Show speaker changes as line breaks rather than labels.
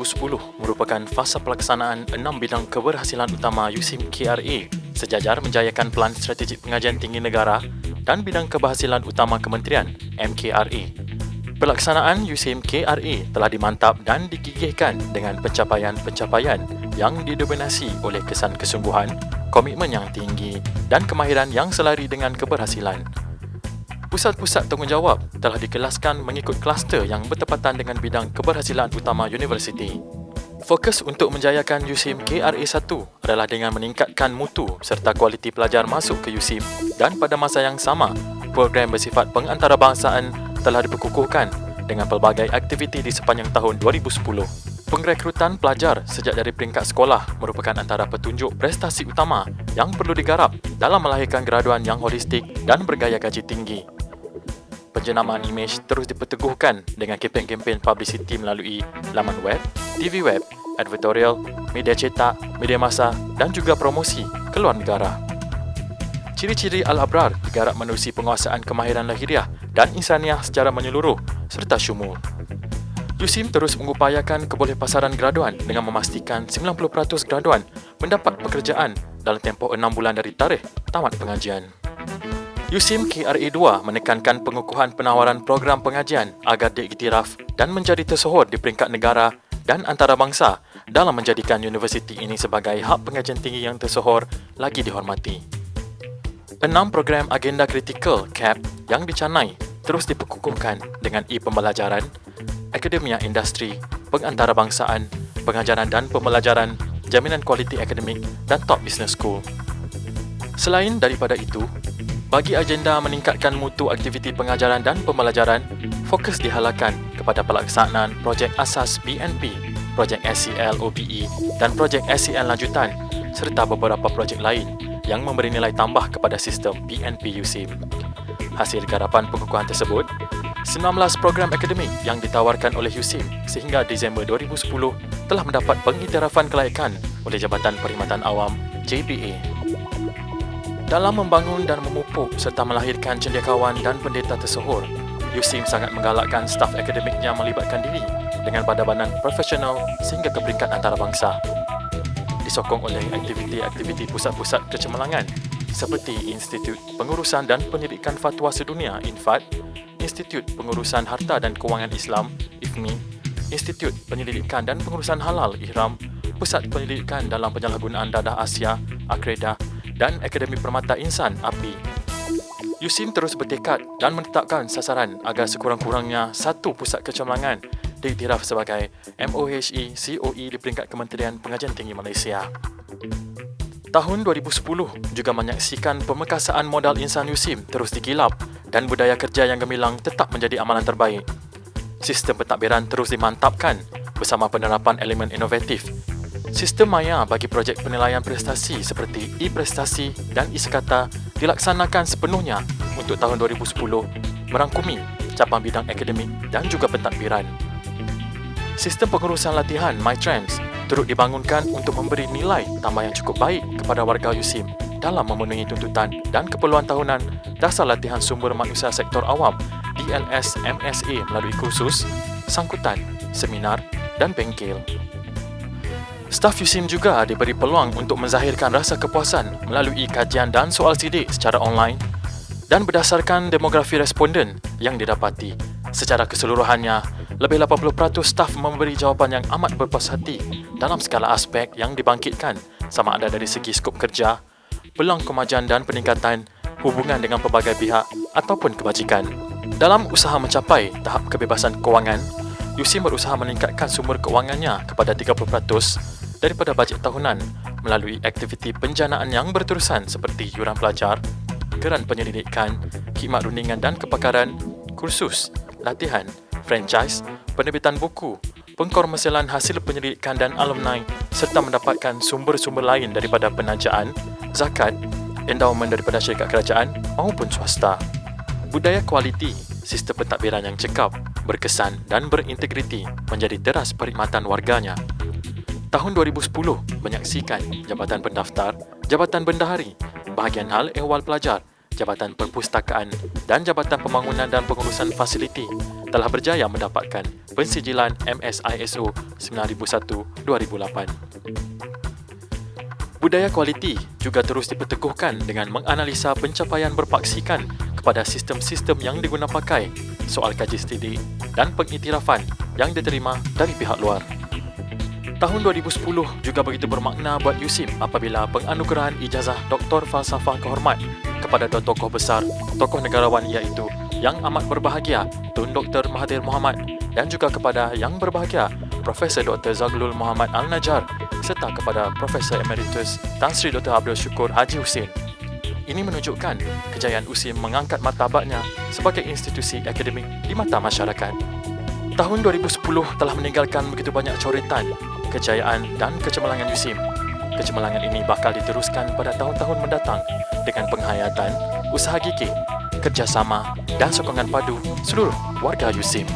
2010 merupakan fasa pelaksanaan 6 bidang keberhasilan utama USIM KRA sejajar menjayakan Pelan Strategik Pengajian Tinggi Negara dan bidang keberhasilan utama Kementerian MKRA. Pelaksanaan USIM KRA telah dimantap dan digigihkan dengan pencapaian-pencapaian yang didominasi oleh kesan kesungguhan, komitmen yang tinggi dan kemahiran yang selari dengan keberhasilan. Pusat-pusat tanggungjawab telah dikelaskan mengikut kluster yang bertepatan dengan bidang keberhasilan utama universiti. Fokus untuk menjayakan USIM KRA 1 adalah dengan meningkatkan mutu serta kualiti pelajar masuk ke USIM dan pada masa yang sama, program bersifat pengantarabangsaaan telah diperkukuhkan dengan pelbagai aktiviti di sepanjang tahun 2010. Pengrekrutan pelajar sejak dari peringkat sekolah merupakan antara petunjuk prestasi utama yang perlu digarap dalam melahirkan graduan yang holistik dan bergaya gaji tinggi. Penjenamaan imej terus diperteguhkan dengan kempen-kempen publicity melalui laman web, TV web, advertorial, media cetak, media massa dan juga promosi ke luar negara. Ciri-ciri Al-Abrar digarap menerusi penguasaan kemahiran lahiriah dan insaniah secara menyeluruh serta syumul. USIM terus mengupayakan kebolehpasaran graduan dengan memastikan 90% graduan mendapat pekerjaan dalam tempoh 6 bulan dari tarikh tamat pengajian. USIM KRA 2 menekankan pengukuhan penawaran program pengajian agar diiktiraf dan menjadi tersohor di peringkat negara dan antarabangsa dalam menjadikan universiti ini sebagai hub pengajian tinggi yang tersohor lagi dihormati. 6 program agenda kritikal CAP yang dicanai terus diperkukuhkan dengan e-pembelajaran, akademia industri, pengantarabangsaan, pengajaran dan pembelajaran, jaminan kualiti akademik dan top business school. Selain daripada itu, bagi agenda meningkatkan mutu aktiviti pengajaran dan pembelajaran, fokus dihalakan kepada pelaksanaan projek asas BNP, projek SEL OBE dan projek SEL lanjutan serta beberapa projek lain yang memberi nilai tambah kepada sistem BNP USIM. Hasil garapan pengukuhan tersebut, 19 program akademik yang ditawarkan oleh USIM sehingga Disember 2010 telah mendapat pengiktirafan kelayakan oleh Jabatan Perkhidmatan Awam JPA. Dalam membangun dan memupuk serta melahirkan cendekiawan dan pendeta tersohor, USIM sangat menggalakkan staf akademiknya melibatkan diri dengan badan-badan profesional sehingga ke peringkat antarabangsa. Disokong oleh aktiviti-aktiviti pusat-pusat kecemerlangan seperti Institut Pengurusan dan Penyelidikan Fatwa Sedunia (INFAT), Institut Pengurusan Harta dan Kewangan Islam (IFMI), Institut Penyelidikan dan Pengurusan Halal (IHRAM), Pusat Penyelidikan dalam Penyalahgunaan Dadah Asia (AKREDA) dan Akademi Permata Insan (API). USIM terus bertekad dan menetapkan sasaran agar sekurang-kurangnya satu pusat kecemerlangan diiktiraf sebagai MOHE COE di peringkat Kementerian Pengajian Tinggi Malaysia. Tahun 2010 juga menyaksikan pemekasaan modal insan USIM terus dikilap dan budaya kerja yang gemilang tetap menjadi amalan terbaik. Sistem pentadbiran terus dimantapkan bersama penerapan elemen inovatif. Sistem maya bagi projek penilaian prestasi seperti e-prestasi dan e-sekata dilaksanakan sepenuhnya untuk tahun 2010 merangkumi cabang bidang akademik dan juga pentadbiran. Sistem pengurusan latihan MyTrams turut dibangunkan untuk memberi nilai tambah yang cukup baik kepada warga USIM dalam memenuhi tuntutan dan keperluan tahunan dasar latihan sumber manusia sektor awam DLS MSA melalui kursus, sangkutan, seminar dan bengkel. Staf USIM juga diberi peluang untuk menzahirkan rasa kepuasan melalui kajian dan soal sidik secara online dan berdasarkan demografi responden yang didapati. Secara keseluruhannya, lebih 80% staf memberi jawapan yang amat berpuas hati dalam segala aspek yang dibangkitkan sama ada dari segi skop kerja, peluang kemajuan dan peningkatan, hubungan dengan pelbagai pihak ataupun kebajikan. Dalam usaha mencapai tahap kebebasan kewangan, USIM berusaha meningkatkan sumber kewangannya kepada 30% daripada bajet tahunan melalui aktiviti penjanaan yang berterusan seperti yuran pelajar, geran penyelidikan, khidmat rundingan dan kepakaran, kursus, latihan, franchise, penerbitan buku, pengkomersialan hasil penyelidikan dan alumni serta mendapatkan sumber-sumber lain daripada penajaan, zakat, endowment daripada syarikat kerajaan maupun swasta. Budaya kualiti, sistem pentadbiran yang cekap, berkesan dan berintegriti menjadi teras perkhidmatan warganya. Tahun 2010 menyaksikan Jabatan Pendaftar, Jabatan Bendahari, Bahagian Hal Ehwal Pelajar, Jabatan Perpustakaan dan Jabatan Pembangunan dan Pengurusan Fasiliti telah berjaya mendapatkan pensijilan MSISO 9001-2008. Budaya kualiti juga terus diperteguhkan dengan menganalisa pencapaian berpaksikan kepada sistem-sistem yang diguna pakai, soal kaji studi dan pengiktirafan yang diterima dari pihak luar. Tahun 2010 juga begitu bermakna buat USIM apabila penganugerahan ijazah Doktor Falsafah Kehormat kepada dua tokoh besar, tokoh negarawan iaitu Yang Amat Berbahagia Tun Dr. Mahathir Mohamad dan juga kepada Yang Berbahagia Profesor Dr. Zaghlul Muhammad Al-Najjar serta kepada Profesor Emeritus Tan Sri Dr. Abdul Syukur Haji Husin. Ini menunjukkan kejayaan USIM mengangkat martabatnya sebagai institusi akademik di mata masyarakat. Tahun 2010 telah meninggalkan begitu banyak coretan, kejayaan dan kecemerlangan USIM. Kecemerlangan ini bakal diteruskan pada tahun-tahun mendatang dengan penghayatan, usaha gigih, kerjasama dan sokongan padu seluruh warga USIM.